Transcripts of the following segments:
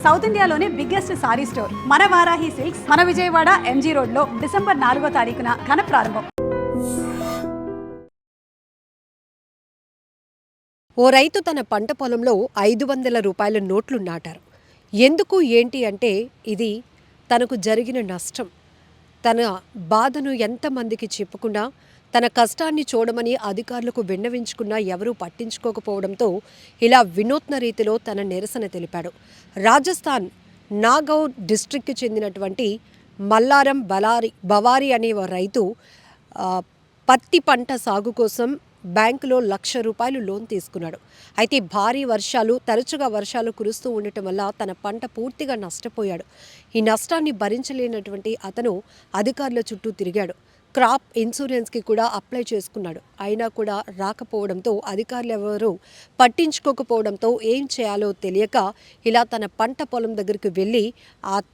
South ఇండియాలోనే biggest sorry store మన Varahi silks మన విజయవాడ ఎంజీ రోడ్లో డిసెంబర్ 4వ తారీఖున ఘన ప్రారంభం. ఓ రైతు తన పంట పొలంలో 500 రూపాయల నోట్లు నాటారు. ఎందుకు ఏంటి అంటే ఇది తనకు జరిగిన నష్టం. తన బాధను ఎంతమందికి చెప్పుకున్నా, తన కష్టాన్ని చూడమని అధికారులకు విన్నవించుకున్నా ఎవరూ పట్టించుకోకపోవడంతో ఇలా వినూత్న రీతిలో తన నిరసన తెలిపాడు. రాజస్థాన్ నాగౌర్ డిస్ట్రిక్ట్కి చెందినటువంటి మల్లారం బవారి అనే ఓ రైతు పత్తి పంట సాగు కోసం బ్యాంకులో ₹1,00,000 లోన్ తీసుకున్నాడు. అయితే భారీ వర్షాలు, తరచుగా వర్షాలు కురుస్తూ ఉండటం వల్ల తన పంట పూర్తిగా నష్టపోయాడు. ఈ నష్టాన్ని భరించలేనటువంటి అతను అధికారుల చుట్టూ తిరిగాడు. క్రాప్ ఇన్సూరెన్స్కి కూడా అప్లై చేసుకున్నాడు. అయినా కూడా రాకపోవడంతో అధికారులు ఎవరూ పట్టించుకోకపోవడంతో ఏం చేయాలో తెలియక ఇలా తన పంట పొలం దగ్గరికి వెళ్ళి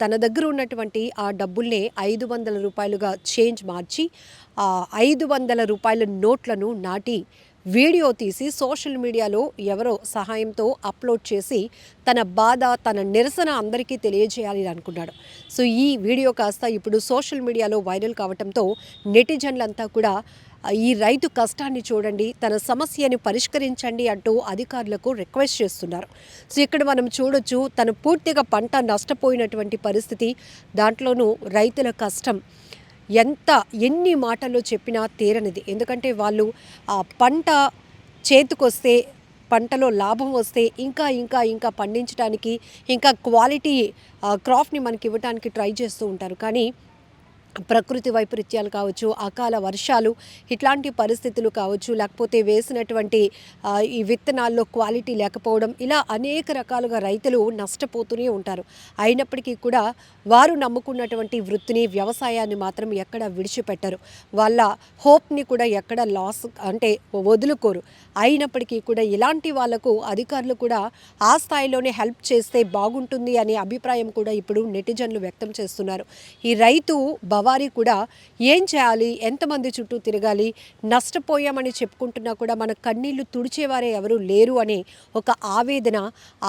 తన దగ్గర ఉన్నటువంటి ఆ డబ్బుల్నే ₹500 చేంజ్ మార్చి ₹500 నోట్లను నాటి వీడియో తీసి సోషల్ మీడియాలో ఎవరో సహాయంతో అప్లోడ్ చేసి తన బాధ, తన నిరసన అందరికీ తెలియజేయాలి అనుకున్నాడు. సో ఈ వీడియో కాస్త ఇప్పుడు సోషల్ మీడియాలో వైరల్ కావడంతో నెటిజన్లంతా కూడా ఈ రైతు కష్టాన్ని చూడండి, తన సమస్యని పరిష్కరించండి అంటూ అధికారులకు రిక్వెస్ట్ చేస్తున్నారు. సో ఇక్కడ మనం చూడొచ్చు, తను పూర్తిగా పంట నష్టపోయినటువంటి పరిస్థితి, దాంట్లోనూ రైతుల కష్టం ఎన్ని మాటల్లో చెప్పినా తీరనిది. ఎందుకంటే వాళ్ళు పంట చేతికొస్తే, పంటలో లాభం వస్తే ఇంకా ఇంకా ఇంకా పండించడానికి, ఇంకా క్వాలిటీ క్రాప్ని మనకి ఇవ్వడానికి ట్రై చేస్తూ ఉంటారు. కానీ ప్రకృతి వైపరీత్యాలు కావచ్చు, అకాల వర్షాలు, ఇట్లాంటి పరిస్థితులు కావచ్చు, లేకపోతే వేసినటువంటి ఈ విత్తనాల్లో క్వాలిటీ లేకపోవడం, ఇలా అనేక రకాలుగా రైతులు నష్టపోతూనే ఉంటారు. అయినప్పటికీ కూడా వారు నమ్ముకున్నటువంటి వృత్తిని, వ్యవసాయాన్ని మాత్రం ఎక్కడ విడిచిపెట్టరు. వాళ్ళ హోప్ని కూడా ఎక్కడ లాస్ అంటే వదులుకోరు. అయినప్పటికీ కూడా ఇలాంటి వాళ్లకు అధికారులు కూడా ఆ స్థాయిలోనే హెల్ప్ చేస్తే బాగుంటుంది అనే అభిప్రాయం కూడా ఇప్పుడు నెటిజన్లు వ్యక్తం చేస్తున్నారు. ఈ రైతు బవారి కూడా ఏం చేయాలి, ఎంతమంది చుట్టూ తిరగాలి, నష్టపోయామని చెప్పుకుంటున్నా కూడా మన కన్నీళ్లు తుడిచేవారే ఎవరు లేరు అనే ఒక ఆవేదన,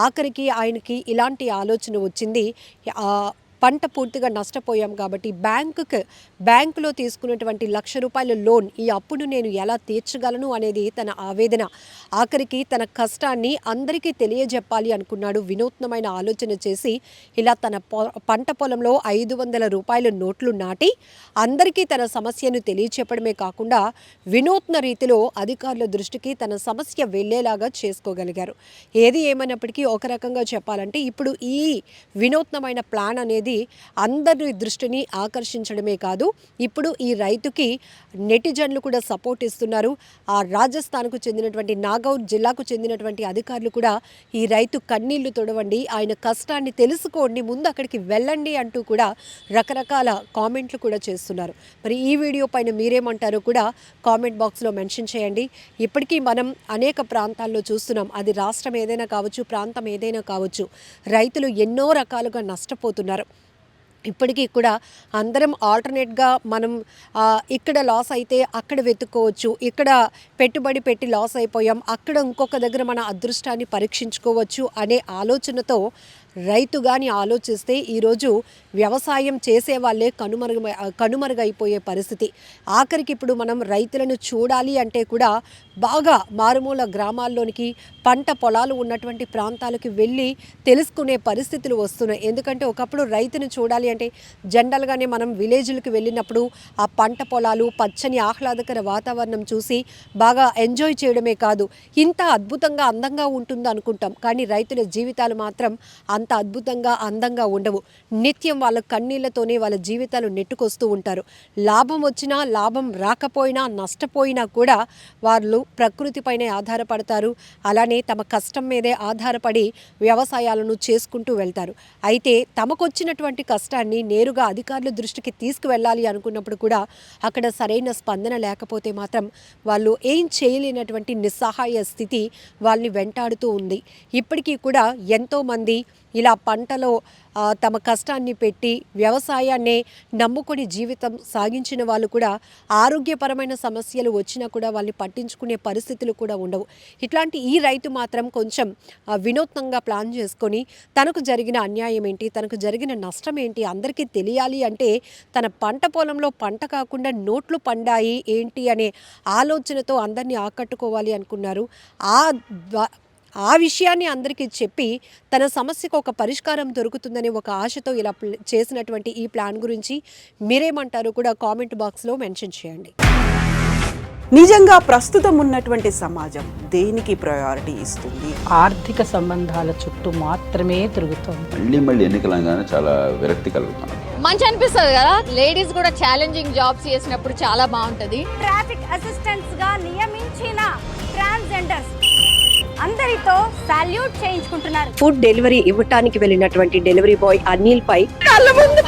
ఆఖరికి ఆయనకి ఇలాంటి ఆలోచన వచ్చింది. పంట పూర్తిగా నష్టపోయాం కాబట్టి బ్యాంకులో తీసుకున్నటువంటి ₹1,00,000 లోన్, ఈ అప్పును నేను ఎలా తీర్చగలను అనేది తన ఆవేదన. ఆఖరికి తన కష్టాన్ని అందరికీ తెలియజెప్పాలి అనుకున్నాడు. వినూత్నమైన ఆలోచన చేసి ఇలా తన పంట పొలంలో ₹500 నోట్లు నాటి అందరికీ తన సమస్యను తెలియచెప్పడమే కాకుండా వినూత్న రీతిలో అధికారుల దృష్టికి తన సమస్య వెళ్లేలాగా చేసుకోగలిగారు. ఏది ఏమైనప్పటికీ ఒక రకంగా చెప్పాలంటే ఇప్పుడు ఈ వినూత్నమైన ప్లాన్ అనేది అందరి దృష్టిని ఆకర్షించడమే కాదు, ఇప్పుడు ఈ రైతుకి నెటిజన్లు కూడా సపోర్ట్ ఇస్తున్నారు. ఆ రాజస్థాన్కు చెందినటువంటి నాగౌర్ జిల్లాకు చెందినటువంటి అధికారులు కూడా ఈ రైతు కన్నీళ్లు తొడవండి, ఆయన కష్టాన్ని తెలుసుకోండి, ముందు అక్కడికి వెళ్ళండి అంటూ కూడా రకరకాల కామెంట్లు కూడా చేస్తున్నారు. మరి ఈ వీడియో పైన మీరేమంటారో కూడా కామెంట్ బాక్స్లో మెన్షన్ చేయండి. ఇప్పటికీ మనం అనేక ప్రాంతాల్లో చూస్తున్నాం, అది రాష్ట్రం ఏదైనా కావచ్చు, ప్రాంతం ఏదైనా కావచ్చు, రైతులు ఎన్నో రకాలుగా నష్టపోతున్నారు. ఇప్పటికీ కూడా అందరం ఆల్టర్నేట్గా మనం ఇక్కడ లాస్ అయితే అక్కడ వెతుక్కోవచ్చు, ఇక్కడ పెట్టుబడి పెట్టి లాస్ అయిపోయాం, అక్కడ ఇంకొక దగ్గర మన అదృష్టాన్ని పరీక్షించుకోవచ్చు అనే ఆలోచనతో రైతు కానీ ఆలోచిస్తే ఈరోజు వ్యవసాయం చేసే వాళ్ళే కనుమరుగైపోయే పరిస్థితి. ఆఖరికి ఇప్పుడు మనం రైతులను చూడాలి అంటే కూడా బాగా మారుమూల గ్రామాల్లోనికి, పంట పొలాలు ఉన్నటువంటి ప్రాంతాలకు వెళ్ళి తెలుసుకునే పరిస్థితులు వస్తున్నాయి. ఎందుకంటే ఒకప్పుడు రైతును చూడాలి అంటే జనరల్గానే మనం విలేజ్లకు వెళ్ళినప్పుడు ఆ పంట పొలాలు, పచ్చని ఆహ్లాదకర వాతావరణం చూసి బాగా ఎంజాయ్ చేయడమే కాదు, ఇంత అద్భుతంగా అందంగా ఉంటుంది అనుకుంటాం. కానీ రైతుల జీవితాలు మాత్రం అంత అద్భుతంగా అందంగా ఉండవు. నిత్యం వాళ్ళ కన్నీళ్లతోనే వాళ్ళ జీవితాలు నెట్టుకొస్తూ ఉంటారు. లాభం వచ్చినా, లాభం రాకపోయినా, నష్టపోయినా కూడా వాళ్ళు ప్రకృతిపైనే ఆధారపడతారు. అలానే తమ కష్టం మీదే ఆధారపడి వ్యవసాయాలను చేసుకుంటూ వెళ్తారు. అయితే తమకొచ్చినటువంటి కష్టాన్ని నేరుగా అధికారుల దృష్టికి తీసుకువెళ్ళాలి అనుకున్నప్పుడు కూడా అక్కడ సరైన స్పందన లేకపోతే మాత్రం వాళ్ళు ఏం చేయలేనటువంటి నిస్సహాయ స్థితి వాళ్ళని వెంటాడుతూ ఉంది. ఇప్పటికీ కూడా ఎంతోమంది ఇలా పంటలో తమ కష్టాన్ని పెట్టి వ్యవసాయాన్నే నమ్ముకొని జీవితం సాగించిన వాళ్ళు కూడా ఆరోగ్యపరమైన సమస్యలు వచ్చినా కూడా వాళ్ళని పట్టించుకునే పరిస్థితులు కూడా ఉండవు. ఇట్లాంటి ఈ రైతు మాత్రం కొంచెం వినూత్నంగా ప్లాన్ చేసుకొని తనకు జరిగిన అన్యాయం ఏంటి, తనకు జరిగిన నష్టం ఏంటి అందరికీ తెలియాలి అంటే తన పంట పొలంలో పంట కాకుండా నోట్లు పండాయి ఏంటి అనే ఆలోచనతో అందరినీ ఆకట్టుకోవాలి అనుకున్నారు. ఆ విషయాన్ని అందరికీ చెప్పి తన సమస్యకు ఒక పరిష్కారం దొరుకుతుందనే ఒక ఆశతో ఇలా చేసినటువంటి ఈ ప్లాన్ గురించి మీరేమంటారు కూడా కామెంట్ బాక్స్లో మెన్షన్ చేయండి. నిజంగా ప్రస్తుతం ఉన్నటువంటి సమాజం దేనికి ప్రయారిటీ ఇస్తుంది? ఆర్థిక సంబంధాల చుట్టూ మాత్రమే తిరుగుతోంది. మళ్ళీ ఎన్నికలంగానే చాలా విరక్తి కలుగుతున్నాం. మంచి అనిపిస్తుంది కదా, లేడీస్ కూడా ఛాలెంజింగ్ జాబ్స్ చేసినప్పుడు చాలా బాగుంటది. ట్రాఫిక్ అసిస్టెంట్స్ గా నియమించిన ట్రాన్స్జెండర్స్ అందరితో సాల్యూట్ చేయించుకుంటున్నారు. ఫుడ్ డెలివరీ ఇవ్వటానికి వెళ్ళినటువంటి డెలివరీ బాయ్ అనిల్ పై కళ్ళ ముందు